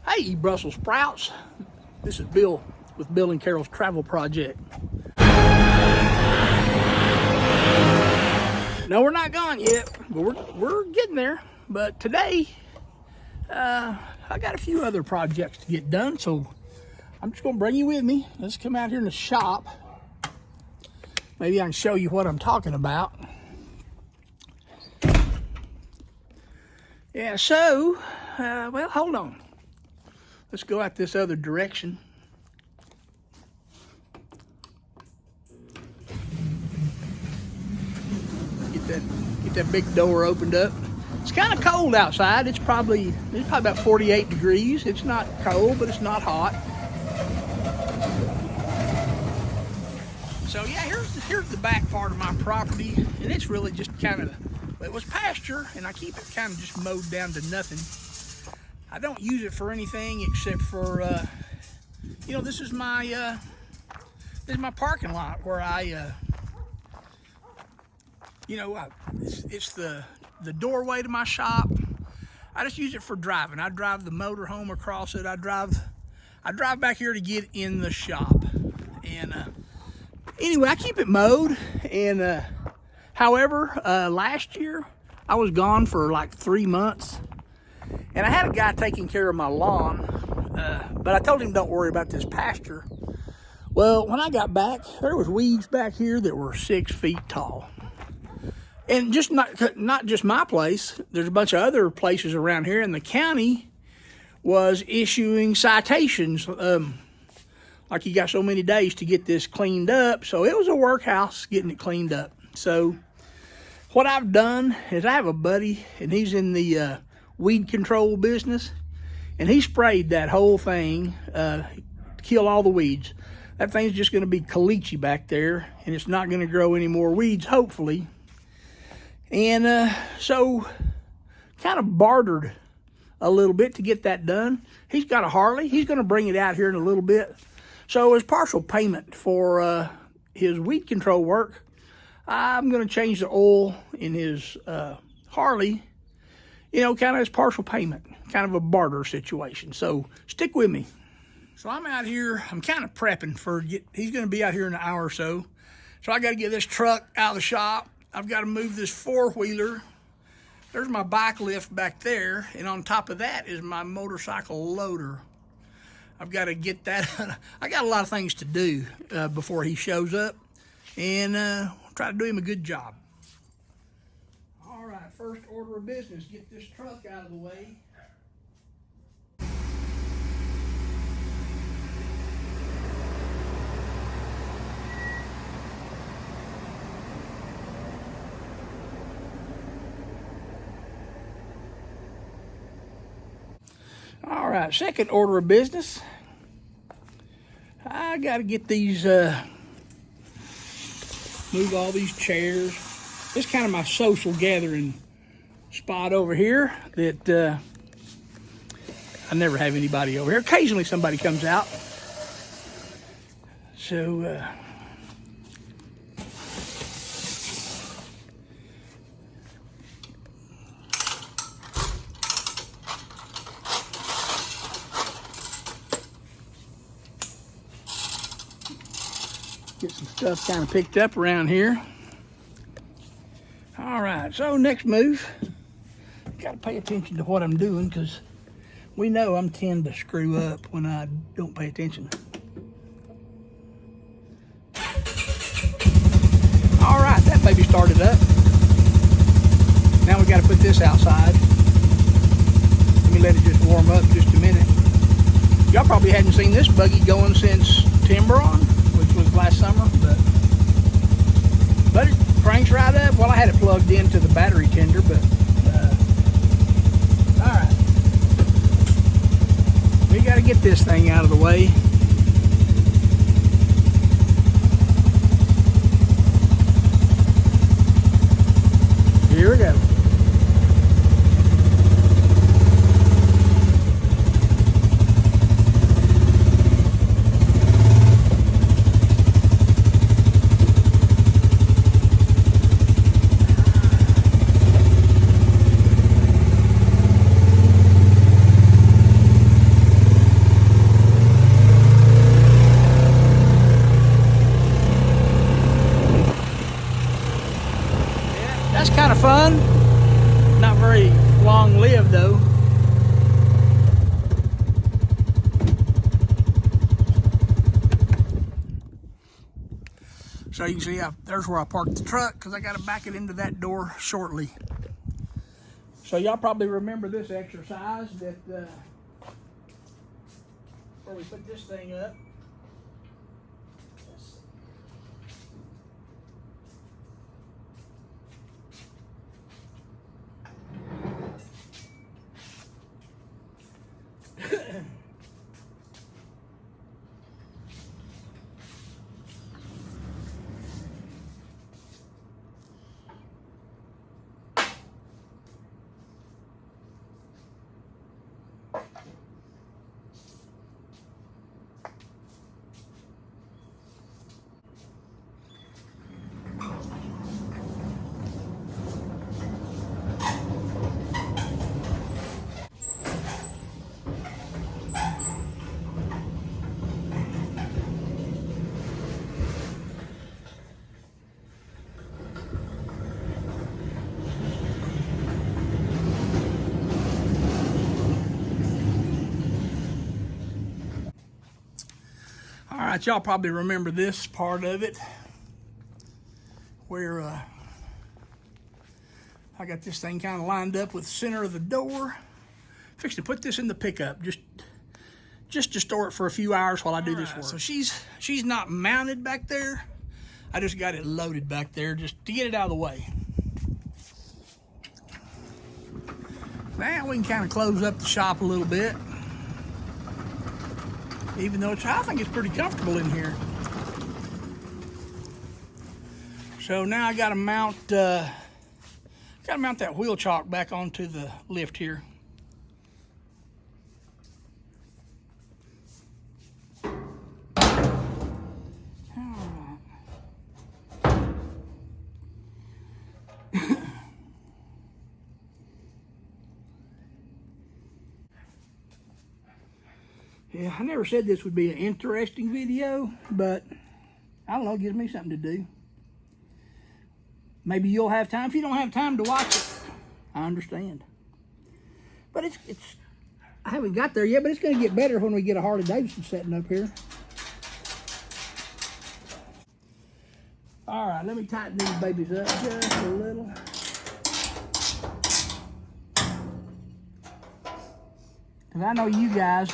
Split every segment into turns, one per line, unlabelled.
Hey, Brussels sprouts. This is Bill with Bill and Carol's Travel Project. No, we're not gone yet, but we're getting there. But today, I got a few other projects to get done, so I'm just gonna bring you with me. Let's come out here in the shop. Maybe I can show you what I'm talking about. Yeah, so, well, hold on. Let's go out this other direction. Get that big door opened up. It's kind of cold outside. It's probably about 48 degrees. It's not cold, but it's not hot. So yeah, here's the back part of my property, and it's really just kind of, it was pasture, and I keep it kind of just mowed down to nothing. I don't use it for anything except for, you know, this is my parking lot where it's the doorway to my shop. I just use it for driving. I drive the motor home across it. I drive back here to get in the shop. And anyway, I keep it mowed. And however, last year I was gone for like 3 months, and I had a guy taking care of my lawn. But I told him don't worry about this pasture. Well, when I got back, there was weeds back here that were 6 feet tall. And just not just my place, there's a bunch of other places around here, and the county was issuing citations. Like you got so many days to get this cleaned up. So it was a workhouse getting it cleaned up. So what I've done is I have a buddy, and he's in the weed control business, and he sprayed that whole thing to kill all the weeds. That thing's just going to be caliche back there, and it's not going to grow any more weeds, hopefully. And so kind of bartered a little bit to get that done. He's got a Harley. He's going to bring it out here in a little bit. So as partial payment for his weed control work, I'm going to change the oil in his Harley, you know, kind of as partial payment, kind of a barter situation. So stick with me. So I'm out here. I'm kind of prepping for, he's going to be out here in an hour or so. So I got to get this truck out of the shop. I've got to move this 4-wheeler. There's my bike lift back there, and on top of that is my motorcycle loader. I've got to get that. I got a lot of things to do before he shows up, and try to do him a good job. All right, first order of business, get this truck out of the way. All right, second order of business. I got to get these, move all these chairs. This is kind of my social gathering spot over here that I never have anybody over here. Occasionally somebody comes out. So, get some stuff kind of picked up around here. All right, so next move. Got to pay attention to what I'm doing, because we know I'm tend to screw up when I don't pay attention. All right, that baby started up. Now we got to put this outside. Let me let it just warm up just a minute. Y'all probably hadn't seen this buggy going since timber on, which was last summer, but it cranks right up. Well, I had it plugged into the battery tender, but all right. We got to get this thing out of the way. Here we go. So you can see there's where I parked the truck because I got to back it into that door shortly. So y'all probably remember this exercise that where we put this thing up. All right, y'all probably remember this part of it where I got this thing kind of lined up with the center of the door. Fixed to put this in the pickup just to store it for a few hours while I do this work. So she's not mounted back there. I just got it loaded back there just to get it out of the way. Now we can kind of close up the shop a little bit. Even though I think it's pretty comfortable in here. So now I got to mount that wheel chock back onto the lift here. Yeah, I never said this would be an interesting video, but I don't know, it gives me something to do. Maybe you'll have time. If you don't have time to watch it, I understand. But I haven't got there yet, but it's going to get better when we get a Harley Davidson setting up here. All right, let me tighten these babies up just a little. Because I know you guys,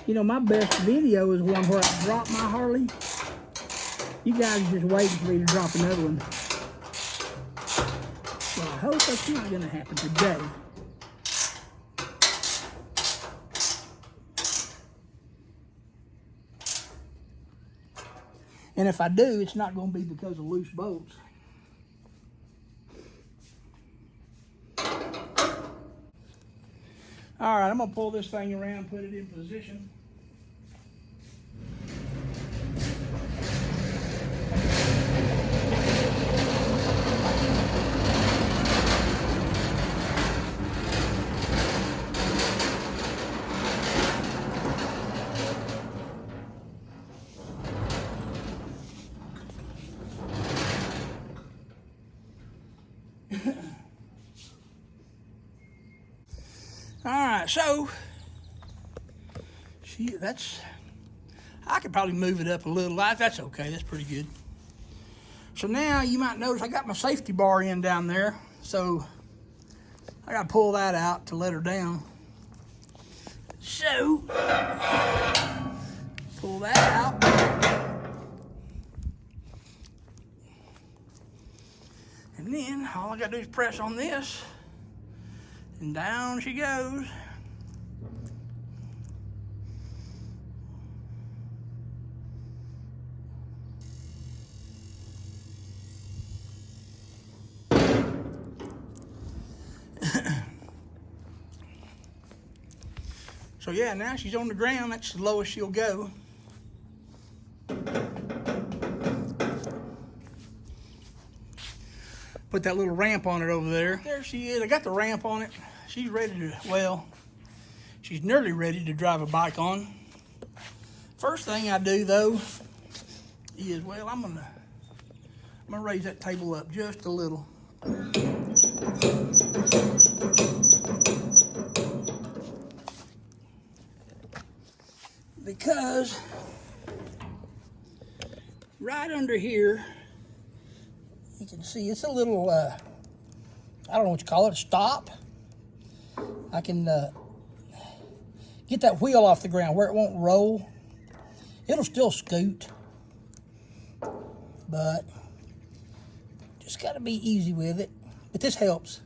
you know, my best video is one where I drop my Harley. You guys are just waiting for me to drop another one. Well, I hope that's not going to happen today. And if I do, it's not going to be because of loose bolts. All right, I'm going to pull this thing around, put it in position. All right, so I could probably move it up a little. That's okay, that's pretty good. So now you might notice I got my safety bar in down there, so I gotta pull that out to let her down. So, pull that out. And then all I gotta do is press on this, and down she goes. So yeah, now she's on the ground. That's the lowest she'll go. Put that little ramp on it over there. There she is. I got the ramp on it. She's ready to, well, she's nearly ready to drive a bike on. First thing I do though is, well, I'm gonna raise that table up just a little. Because right under here, you can see it's a little, I don't know what you call it, a stop. I can get that wheel off the ground where it won't roll. It'll still scoot, but just got to be easy with it. But this helps.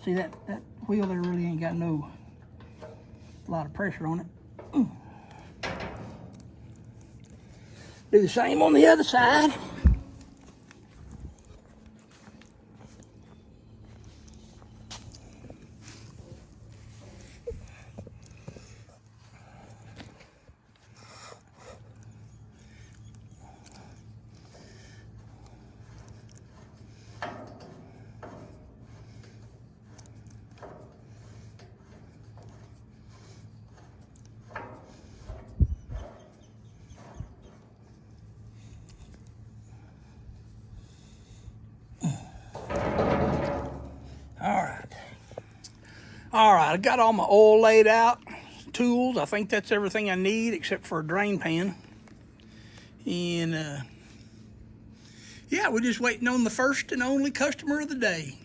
See that wheel there really ain't got a lot of pressure on it. Do the same on the other side. All right, I got all my oil laid out, tools. I think that's everything I need except for a drain pan. And yeah, we're just waiting on the first and only customer of the day.